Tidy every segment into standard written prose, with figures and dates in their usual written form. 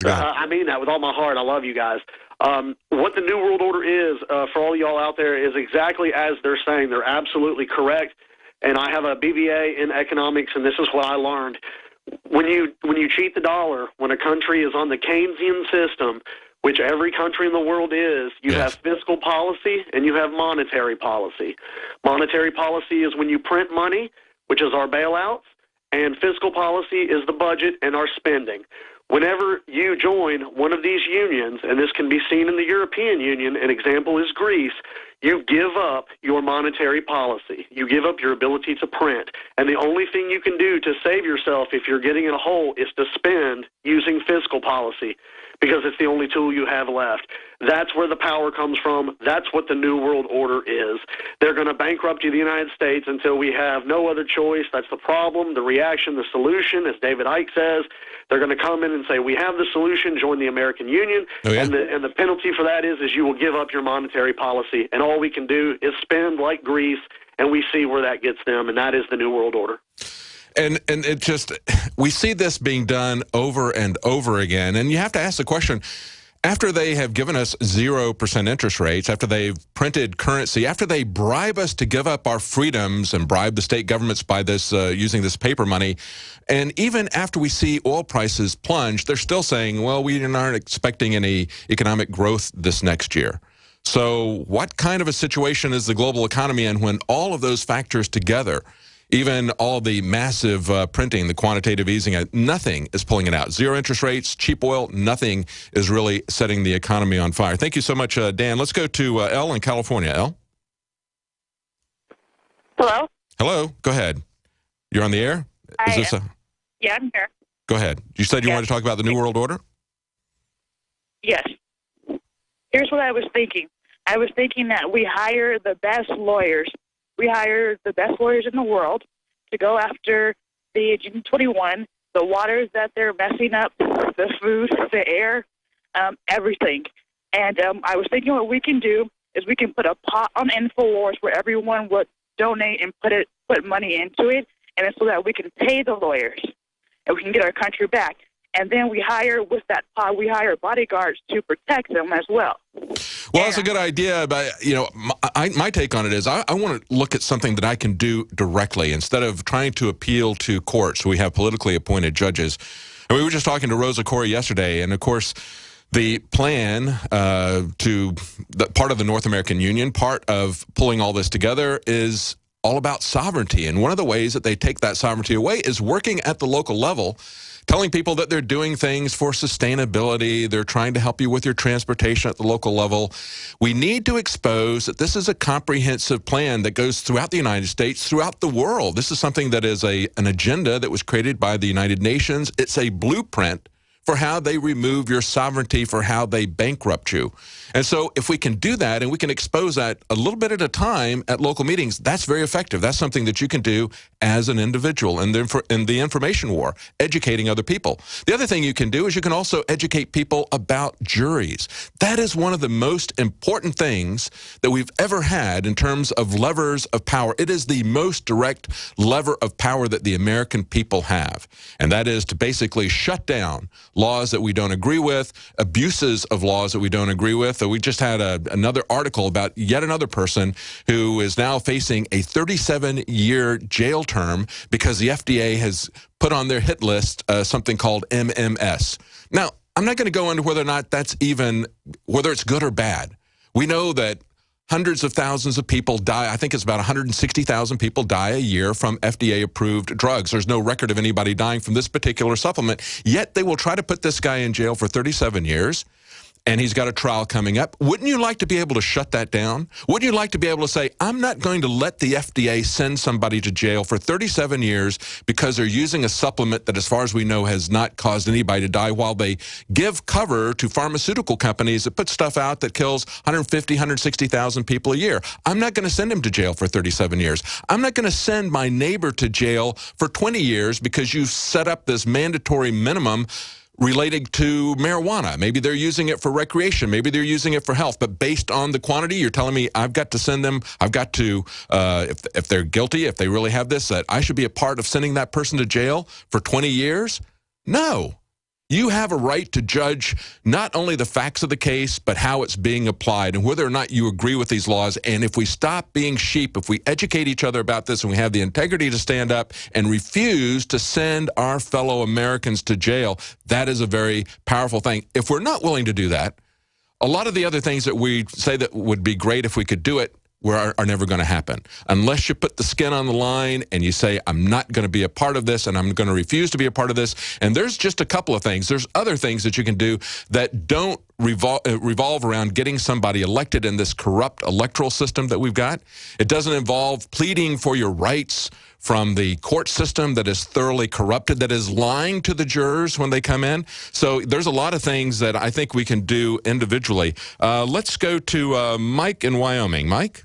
I mean that with all my heart. I love you guys. What the New World Order is, for all y'all out there, is exactly as they're saying. They're absolutely correct. And I have a BBA in economics, and this is what I learned. When you cheat the dollar, when a country is on the Keynesian system, which every country in the world is, you have fiscal policy and you have monetary policy. Monetary policy is when you print money, which is our bailouts, and fiscal policy is the budget and our spending. Whenever you join one of these unions, and this can be seen in the European Union, an example is Greece, you give up your monetary policy. You give up your ability to print. And the only thing you can do to save yourself if you're getting in a hole is to spend using fiscal policy, because it's the only tool you have left. That's where the power comes from. That's what the New World Order is. They're going to bankrupt the United States until we have no other choice. That's the problem, the reaction, the solution, as David Icke says. They're going to come in and say, we have the solution, join the American Union, and the penalty for that is you will give up your monetary policy, and all we can do is spend like Greece, and we see where that gets them, and that is the New World Order. And it just, we see this being done over and over again, and you have to ask the question, after they have given us 0% interest rates, after they've printed currency, after they bribe us to give up our freedoms and bribe the state governments by this using this paper money, and even after we see oil prices plunge, they're still saying, well, we aren't expecting any economic growth this next year. So what kind of a situation is the global economy in when all of those factors together, even all the massive printing, the quantitative easing, nothing is pulling it out. Zero interest rates, cheap oil, nothing is really setting the economy on fire. Thank you so much, Dan. Let's go to Elle in California. Elle? Hello? Hello. Go ahead. You're on the air? Yeah, I'm here. Go ahead. You said you wanted to talk about the New World Order? Yes. Here's what I was thinking. I was thinking that we hire the best lawyers. We hire the best lawyers in the world to go after the Agenda 21, the waters that they're messing up, the food, the air, everything. And I was thinking what we can do is we can put a pot on InfoWars where everyone would donate and put money into it, and it's so that we can pay the lawyers and we can get our country back. And then we hire, with that pot, we hire bodyguards to protect them as well. Well, that's a good idea, but my take on it is I want to look at something that I can do directly instead of trying to appeal to courts. We have politically appointed judges. And we were just talking to Rosa Koire yesterday, and of course, the plan part of the North American Union, part of pulling all this together is all about sovereignty. And one of the ways that they take that sovereignty away is working at the local level, telling people that they're doing things for sustainability. They're trying to help you with your transportation at the local level. We need to expose that this is a comprehensive plan that goes throughout the United States, throughout the world. This is something that is an agenda that was created by the United Nations. It's a blueprint for how they remove your sovereignty, for how they bankrupt you. And so if we can do that and we can expose that a little bit at a time at local meetings, that's very effective. That's something that you can do as an individual in the information war, educating other people. The other thing you can do is you can also educate people about juries. That is one of the most important things that we've ever had in terms of levers of power. It is the most direct lever of power that the American people have. And that is to basically shut down laws that we don't agree with, abuses of laws that we don't agree with. We just had another article about yet another person who is now facing a 37-year jail term because the FDA has put on their hit list something called MMS. Now, I'm not going to go into whether or not whether it's good or bad. We know that hundreds of thousands of people die. I think it's about 160,000 people die a year from FDA-approved drugs. There's no record of anybody dying from this particular supplement. Yet they will try to put this guy in jail for 37 years. And he's got a trial coming up. Wouldn't you like to be able to shut that down? Wouldn't you like to be able to say, I'm not going to let the FDA send somebody to jail for 37 years because they're using a supplement that, as far as we know, has not caused anybody to die, while they give cover to pharmaceutical companies that put stuff out that kills 150, 160,000 people a year. I'm not going to send him to jail for 37 years. I'm not going to send my neighbor to jail for 20 years because you've set up this mandatory minimum relating to marijuana. Maybe they're using it for recreation. Maybe they're using it for health. But based on the quantity, you're telling me I've got to send them, I've got to, if they're guilty, if they really have this, that I should be a part of sending that person to jail for 20 years? No. You have a right to judge not only the facts of the case, but how it's being applied and whether or not you agree with these laws. And if we stop being sheep, if we educate each other about this and we have the integrity to stand up and refuse to send our fellow Americans to jail, that is a very powerful thing. If we're not willing to do that, a lot of the other things that we say that would be great if we could do it are never going to happen. Unless you put the skin on the line and you say, I'm not going to be a part of this and I'm going to refuse to be a part of this. And there's just a couple of things. There's other things that you can do that don't revolve around getting somebody elected in this corrupt electoral system that we've got. It doesn't involve pleading for your rights from the court system that is thoroughly corrupted, that is lying to the jurors when they come in. So there's a lot of things that I think we can do individually. Let's go to Mike in Wyoming. Mike?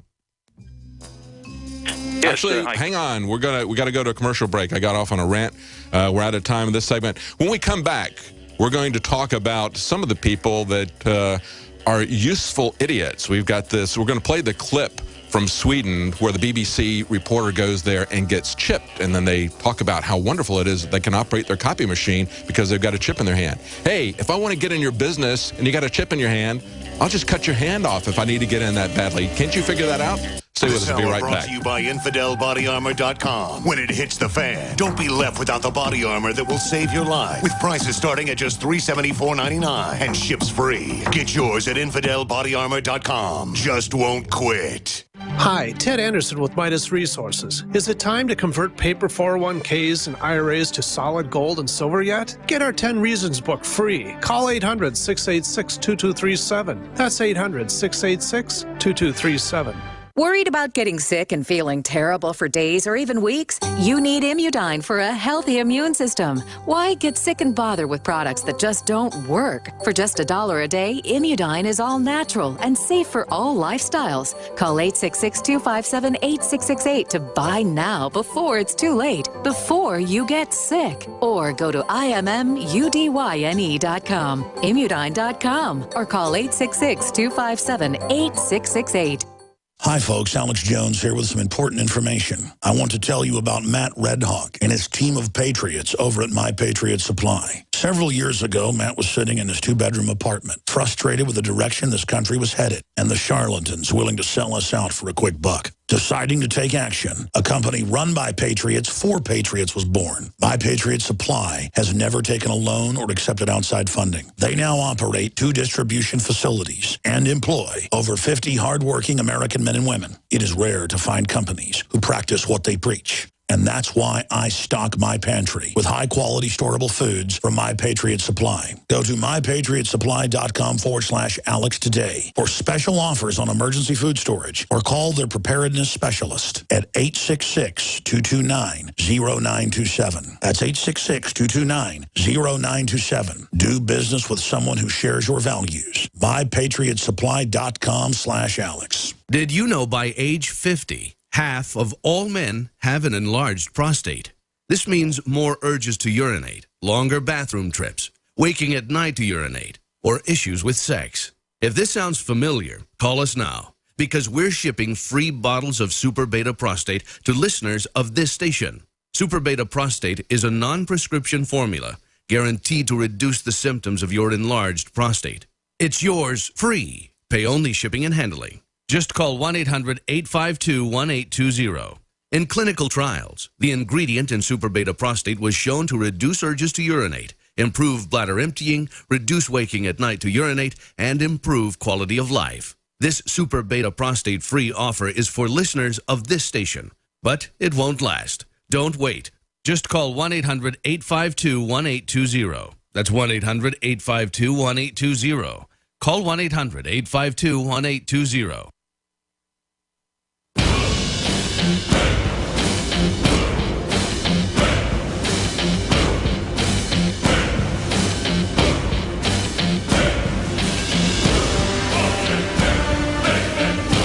Yes, actually, hang on. We got to go to a commercial break. I got off on a rant. We're out of time in this segment. When we come back, we're going to talk about some of the people that are useful idiots. We've got this. We're going to play the clip from Sweden where the BBC reporter goes there and gets chipped, and then they talk about how wonderful it is that they can operate their copy machine because they've got a chip in their hand. Hey, if I want to get in your business and you got a chip in your hand, I'll just cut your hand off if I need to get in that badly. Can't you figure that out? Stay with us. We'll be right back. Brought to you by InfidelBodyArmor.com. When it hits the fan, don't be left without the body armor that will save your life. With prices starting at just $374.99 and ships free. Get yours at InfidelBodyArmor.com. Just won't quit. Hi, Ted Anderson with Midas Resources. Is it time to convert paper 401ks and IRAs to solid gold and silver yet? Get our 10 Reasons book free. Call 800-686-2237. That's 800-686-2237. Worried about getting sick and feeling terrible for days or even weeks? You need Immudyne for a healthy immune system. Why get sick and bother with products that just don't work? For just $1 a day, Immudyne is all natural and safe for all lifestyles. Call 866-257-8668 to buy now before it's too late, before you get sick. Or go to IMMUDYNE.com, Immudyne.com, or call 866-257-8668. Hi, folks. Alex Jones here with some important information. I want to tell you about Matt Redhawk and his team of patriots over at My Patriot Supply. Several years ago, Matt was sitting in his 2-bedroom apartment, frustrated with the direction this country was headed and the charlatans willing to sell us out for a quick buck. Deciding to take action, a company run by patriots for patriots was born. My Patriot Supply has never taken a loan or accepted outside funding. They now operate 2 distribution facilities and employ over 50 hardworking American men and women. It is rare to find companies who practice what they preach. And that's why I stock my pantry with high-quality storable foods from My Patriot Supply. Go to mypatriotsupply.com/Alex today for special offers on emergency food storage, or call their preparedness specialist at 866-229-0927. That's 866-229-0927. Do business with someone who shares your values. mypatriotsupply.com/Alex. Did you know by age 50, half of all men have an enlarged prostate? This means more urges to urinate, longer bathroom trips, waking at night to urinate, or issues with sex. If this sounds familiar, call us now, because we're shipping free bottles of Super Beta Prostate to listeners of this station. Super Beta Prostate is a non-prescription formula guaranteed to reduce the symptoms of your enlarged prostate. It's yours free. Pay only shipping and handling. Just call 1-800-852-1820. In clinical trials, the ingredient in Super Beta Prostate was shown to reduce urges to urinate, improve bladder emptying, reduce waking at night to urinate, and improve quality of life. This Super Beta Prostate free offer is for listeners of this station, but it won't last. Don't wait. Just call 1-800-852-1820. That's 1-800-852-1820. Call 1-800-852-1820.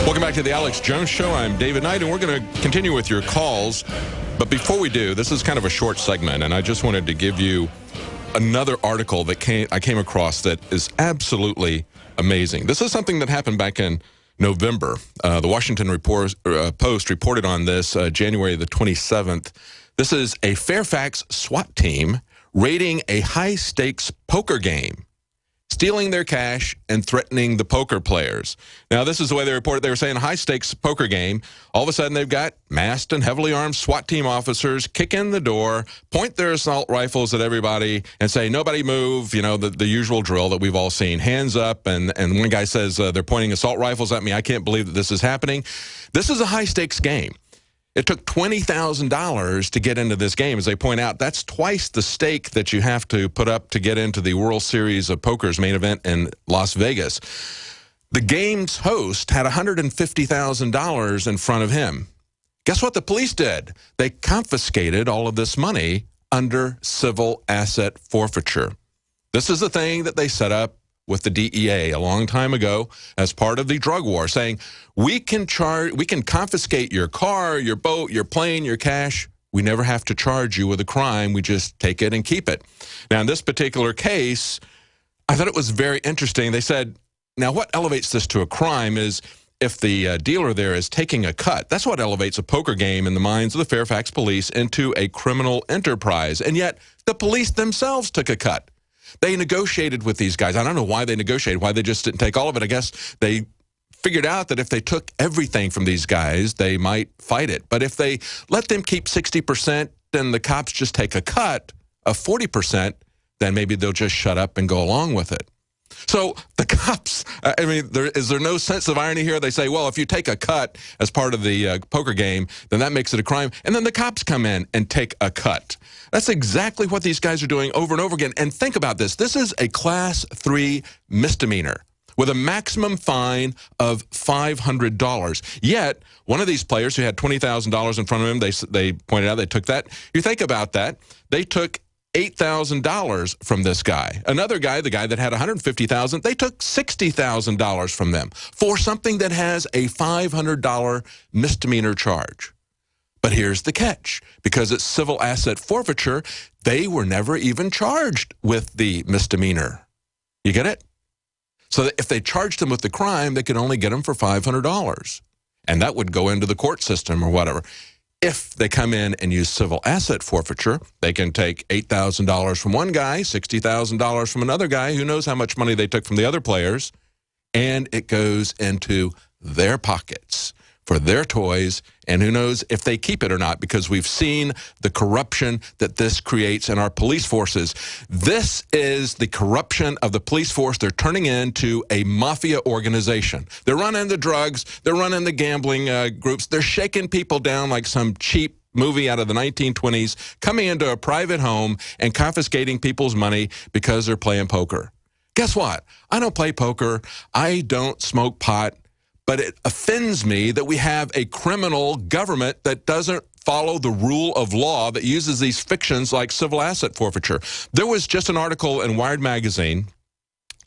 Welcome back to the Alex Jones Show. I'm David Knight, and we're going to continue with your calls. But before we do, this is kind of a short segment, and I just wanted to give you another article that I came across that is absolutely amazing. This is something that happened back in November. The Washington Post reported on this January the 27th. This is a Fairfax SWAT team raiding a high-stakes poker game, stealing their cash, and threatening the poker players. Now, this is the way they reported. They were saying a high-stakes poker game. All of a sudden, they've got masked and heavily armed SWAT team officers kick in the door, point their assault rifles at everybody, and say, nobody move, you know, the usual drill that we've all seen. Hands up, and one guy says, they're pointing assault rifles at me. I can't believe that this is happening. This is a high-stakes game. It took $20,000 to get into this game. As they point out, that's twice the stake that you have to put up to get into the World Series of Poker's main event in Las Vegas. The game's host had $150,000 in front of him. Guess what the police did? They confiscated all of this money under civil asset forfeiture. This is the thing that they set up with the DEA a long time ago as part of the drug war, saying we can confiscate your car, your boat, your plane, your cash. We never have to charge you with a crime. We just take it and keep it. Now, in this particular case, I thought it was very interesting. They said, now what elevates this to a crime is if the dealer there is taking a cut. That's what elevates a poker game in the minds of the Fairfax police into a criminal enterprise. And yet the police themselves took a cut. They negotiated with these guys. I don't know why they negotiated, why they just didn't take all of it. I guess they figured out that if they took everything from these guys, they might fight it. But if they let them keep 60% and the cops just take a cut of 40%, then maybe they'll just shut up and go along with it. So the cops, I mean, is there no sense of irony here? They say, well, if you take a cut as part of the poker game, then that makes it a crime. And then the cops come in and take a cut. That's exactly what these guys are doing over and over again. And think about this. This is a Class 3 misdemeanor with a maximum fine of $500. Yet, one of these players who had $20,000 in front of him, they pointed out they took that. You think about that. They took $8,000 from this guy. Another guy, the guy that had $150,000, they took $60,000 from them for something that has a $500 misdemeanor charge. But here's the catch. Because it's civil asset forfeiture, they were never even charged with the misdemeanor. You get it? So that if they charged them with the crime, they could only get them for $500. And that would go into the court system or whatever. If they come in and use civil asset forfeiture, they can take $8,000 from one guy, $60,000 from another guy, who knows how much money they took from the other players, and it goes into their pockets for their toys, and who knows if they keep it or not, because we've seen the corruption that this creates in our police forces. This is the corruption of the police force. They're turning into a mafia organization. They're running the drugs. They're running the gambling groups. They're shaking people down like some cheap movie out of the 1920s, coming into a private home and confiscating people's money because they're playing poker. Guess what? I don't play poker. I don't smoke pot. But it offends me that we have a criminal government that doesn't follow the rule of law, that uses these fictions like civil asset forfeiture. There was just an article in Wired magazine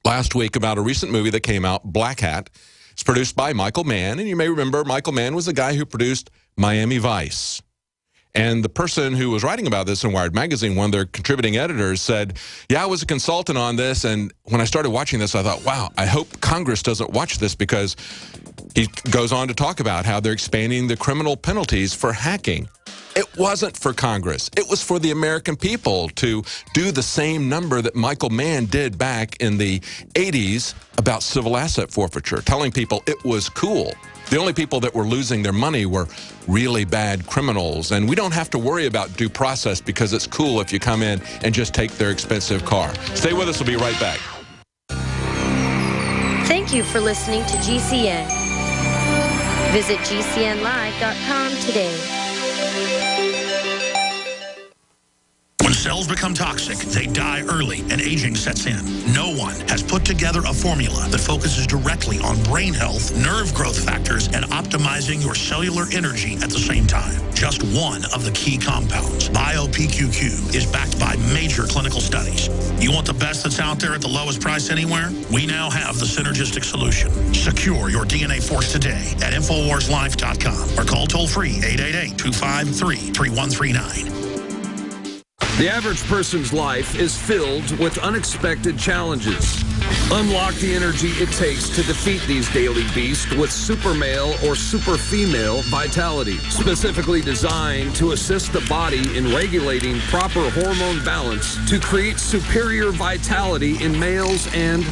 last week about a recent movie that came out, Black Hat. It's produced by Michael Mann, and you may remember Michael Mann was the guy who produced Miami Vice. And the person who was writing about this in Wired magazine, one of their contributing editors, said, yeah, I was a consultant on this, and when I started watching this, I thought, wow, I hope Congress doesn't watch this, because he goes on to talk about how they're expanding the criminal penalties for hacking. It wasn't for Congress. It was for the American people to do the same number that Michael Mann did back in the 80s about civil asset forfeiture, telling people it was cool. The only people that were losing their money were really bad criminals. And we don't have to worry about due process because it's cool if you come in and just take their expensive car. Stay with us. We'll be right back. Thank you for listening to GCN. Visit GCNlive.com today. When cells become toxic, they die early and aging sets in. No one has put together a formula that focuses directly on brain health, nerve growth factors, and optimizing your cellular energy at the same time. Just one of the key compounds, BioPQQ, is backed by major clinical studies. You want the best that's out there at the lowest price anywhere? We now have the synergistic solution. Secure your DNA Force today at InfoWarsLife.com or call toll-free 888-253-3139. The average person's life is filled with unexpected challenges. Unlock the energy it takes to defeat these daily beasts with Super Male or Super Female Vitality, specifically designed to assist the body in regulating proper hormone balance to create superior vitality in males and